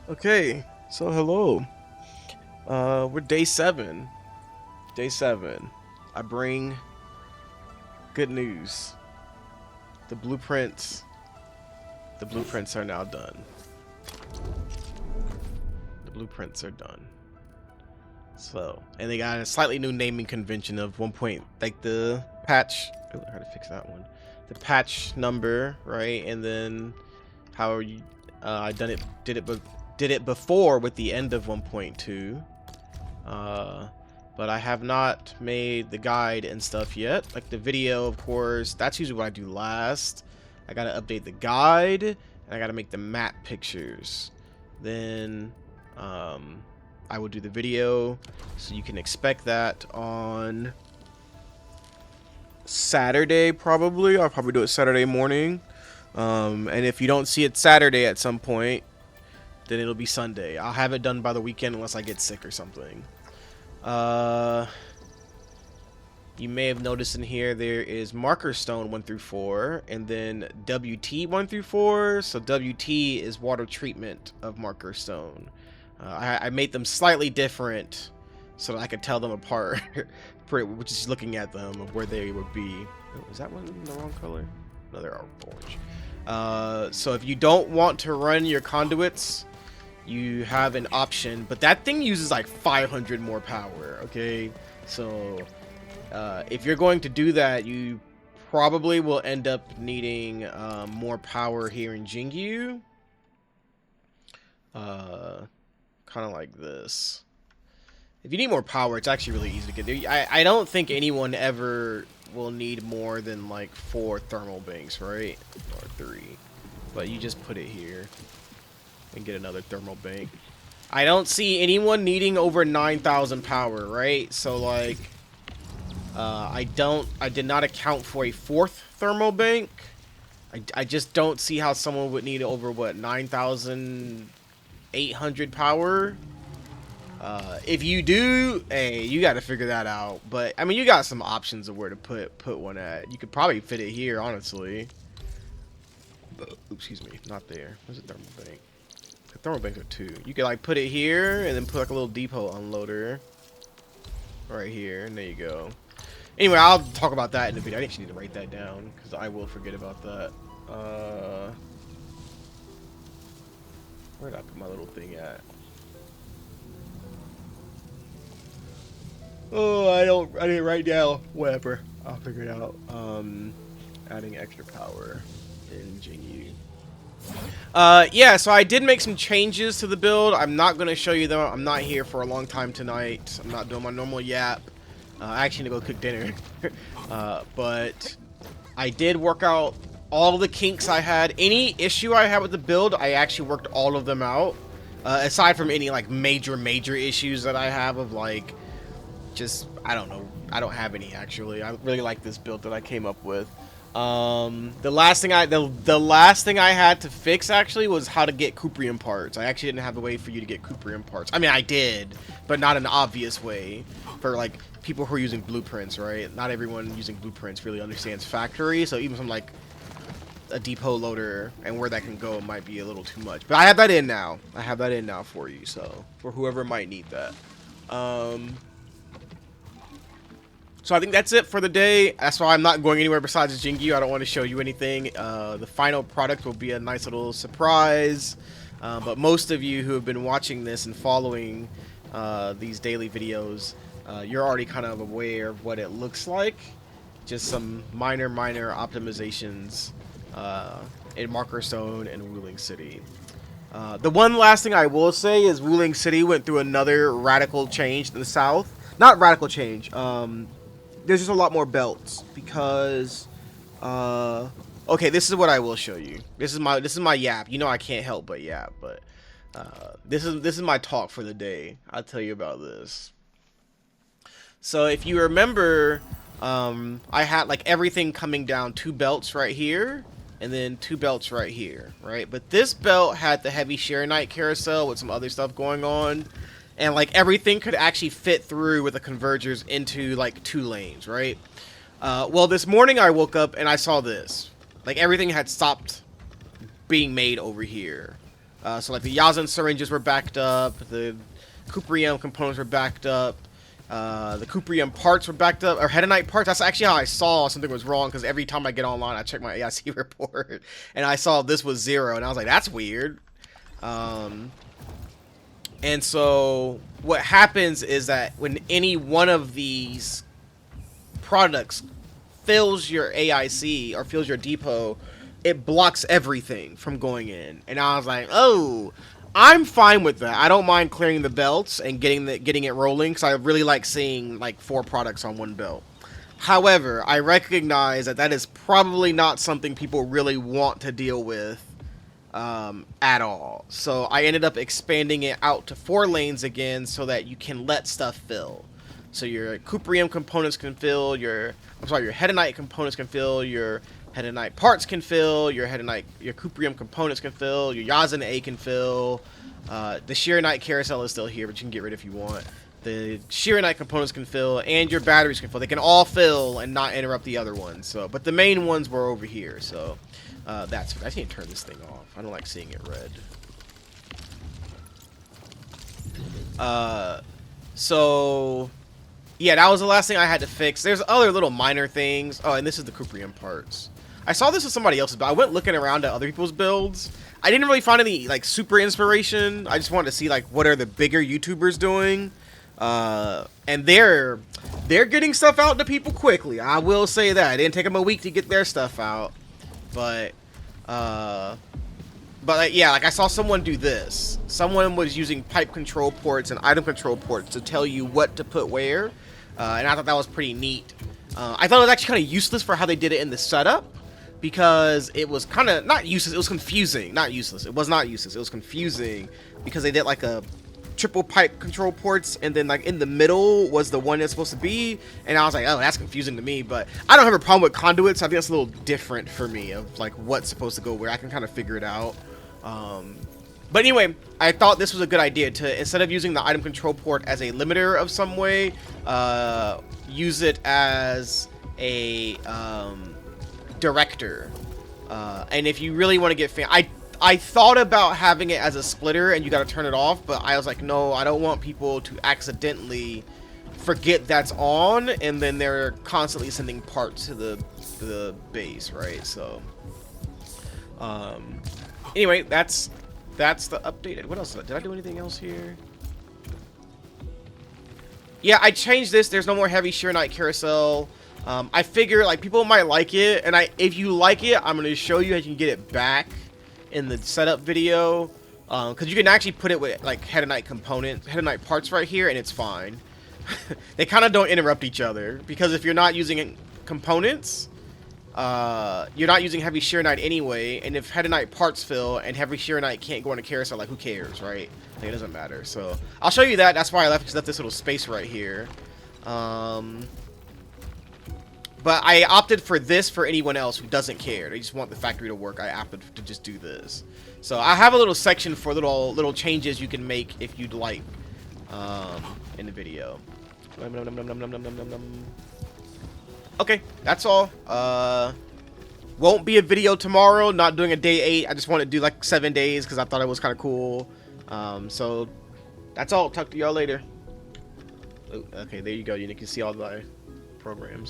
Okay, so hello. We're day 7. Day 7. I bring good news. The blueprints the blueprints are now done. The blueprints are done. So, and they got a slightly new naming convention of 1 point, like the patch. Oh, how to fix that one? The patch number, right? And then how you I did it before with the end of 1.2. But I have not made the guide and stuff yet. Like the video, of course, that's usually what I do last. I gotta update the guide, and I gotta make the map pictures. Then, I will do the video, so you can expect that on Saturday, probably. I'll probably do it Saturday morning. And if you don't see it Saturday at some point, then it'll be Sunday. I'll have it done by the weekend unless I get sick or something. Uh, you may have noticed in here there is marker stone 1 through 4, and then WT 1 through 4. So WT is water treatment of marker stone. I made them slightly different so that I could tell them apart, which is looking at them of where they would be. Oh, is that one the wrong color? No, they're orange. So if you don't want to run your conduits, you have an option, but that thing uses like 500 more power. Okay, so if you're going to do that, you probably will end up needing more power here in Jingyu. Kind of like this. If you need more power, it's actually really easy to get there. I don't think anyone ever will need more than like 4 thermal banks, right? Or 3. But you just put it here and get another thermal bank. I don't see anyone needing over 9,000 power, right? So like, I did not account for a 4th thermal bank. I just don't see how someone would need over what, 9,800 power. If you do, hey, you got to figure that out. But I mean, you got some options of where to put one at. You could probably fit it here, honestly. Oops, excuse me, not there. Where's the thermal bank? The thermal banks are 2. You could like put it here and then put like a little depot unloader right here, and there you go. Anyway, I'll talk about that in the video. I actually need to write that down because I will forget about that. Where did I put my little thing at? Oh, I didn't write down. Whatever. I'll figure it out. Adding extra power in Jingyu. Yeah, so I did make some changes to the build. I'm not going to show you them. I'm not here for a long time tonight. I'm not doing my normal yap. I actually need to go cook dinner. But I did work out all the kinks I had. Any issue I had with the build, I actually worked all of them out. Aside from any like major issues that I have of like, just, I don't know. I don't have any actually. I really like this build that I came up with. The last thing I had to fix actually was how to get Cuprium parts. I actually didn't have a way for you to get Cuprium parts. I mean, I did, but not an obvious way for like people who are using blueprints, right? Not everyone using blueprints really understands factory, so even from like a depot loader and where that can go might be a little too much. But I have that in now. I have that in now for you, so for whoever might need that. So I think that's it for the day. That's why I'm not going anywhere besides Jingyu. I don't want to show you anything. The final product will be a nice little surprise. But most of you who have been watching this and following these daily videos, you're already kind of aware of what it looks like. Just some minor optimizations in Marker Stone and Wuling City. The one last thing I will say is Wuling City went through another radical change in the south. Not radical change. There's just a lot more belts because okay, this is what I will show you. This is my yap. You know I can't help but yap, but this is my talk for the day. I'll tell you about this. So if you remember, I had like everything coming down 2 belts right here and then 2 belts right here, right? But this belt had the heavy Sharonite carousel with some other stuff going on. And like everything could actually fit through with the convergers into like 2 lanes, right? Well, this morning I woke up and I saw this. Like everything had stopped being made over here. So like the Yazen syringes were backed up, the Cuprium components were backed up, the Cuprium parts were backed up, or Hedonite parts. That's actually how I saw something was wrong, because every time I get online, I check my AIC report, and I saw this was 0, and I was like, that's weird. And so what happens is that when any one of these products fills your AIC or fills your depot, it blocks everything from going in. And I was like, oh, I'm fine with that. I don't mind clearing the belts and getting it rolling, because I really like seeing like 4 products on one belt. However, I recognize that that is probably not something people really want to deal with at all. So I ended up expanding it out to 4 lanes again, so that you can let stuff fill. So your Cuprium components can fill, your Hedonite components can fill, your Hedonite parts can fill, your Cuprium components can fill, your Yazen A can fill. The Sheeranite carousel is still here, but you can get rid if you want. The Sheeranite components can fill, and your batteries can fill. They can all fill and not interrupt the other ones. So, but the main ones were over here. So that's. I need to turn this thing off. I don't like seeing it red. So yeah, that was the last thing I had to fix. There's other little minor things. Oh, and this is the Cuprium parts. I saw this with somebody else's, but I went looking around at other people's builds. I didn't really find any like super inspiration. I just wanted to see like what are the bigger YouTubers doing, and they're getting stuff out to people quickly. I will say that it didn't take them a week to get their stuff out, but yeah, like I saw someone do this. Someone was using pipe control ports and item control ports to tell you what to put where, and I thought that was pretty neat. I thought it was actually kind of useless for how they did it in the setup, because it was kind of not useless. It was confusing. Not useless. It was not useless. It was confusing because they did like a triple pipe control ports, and then like in the middle was the one that's supposed to be, and I was like, oh, that's confusing to me. But I don't have a problem with conduits. I think that's a little different for me of like what's supposed to go where. I can kind of figure it out. But anyway, I thought this was a good idea to, instead of using the item control port as a limiter of some way, use it as a director. And if you really want to get I thought about having it as a splitter and you got to turn it off, but I was like, no, I don't want people to accidentally forget that's on, and then they're constantly sending parts to the base, right? So anyway, that's the updated. What else did I do? Anything else here? Yeah, I changed this. There's no more heavy Sheeranite carousel. I figure like people might like it, and if you like it, I'm gonna show you how you can get it back in the setup video, because you can actually put it with like Hedonite parts right here, and it's fine. They kind of don't interrupt each other, because if you're not using components, you're not using heavy Sheeranite anyway, and if Hedonite parts fill and heavy Sheeranite can't go on a carousel, like who cares, right? Like, it doesn't matter. So I'll show you that. That's why I left this little space right here. But I opted for this for anyone else who doesn't care. They just want the factory to work. I opted to just do this. So I have a little section for little changes you can make if you'd like in the video. Okay, that's all. Won't be a video tomorrow. Not doing a day 8. I just want to do like 7 days because I thought it was kind of cool. So that's all. Talk to y'all later. Oh, okay, there you go. You can see all the programs.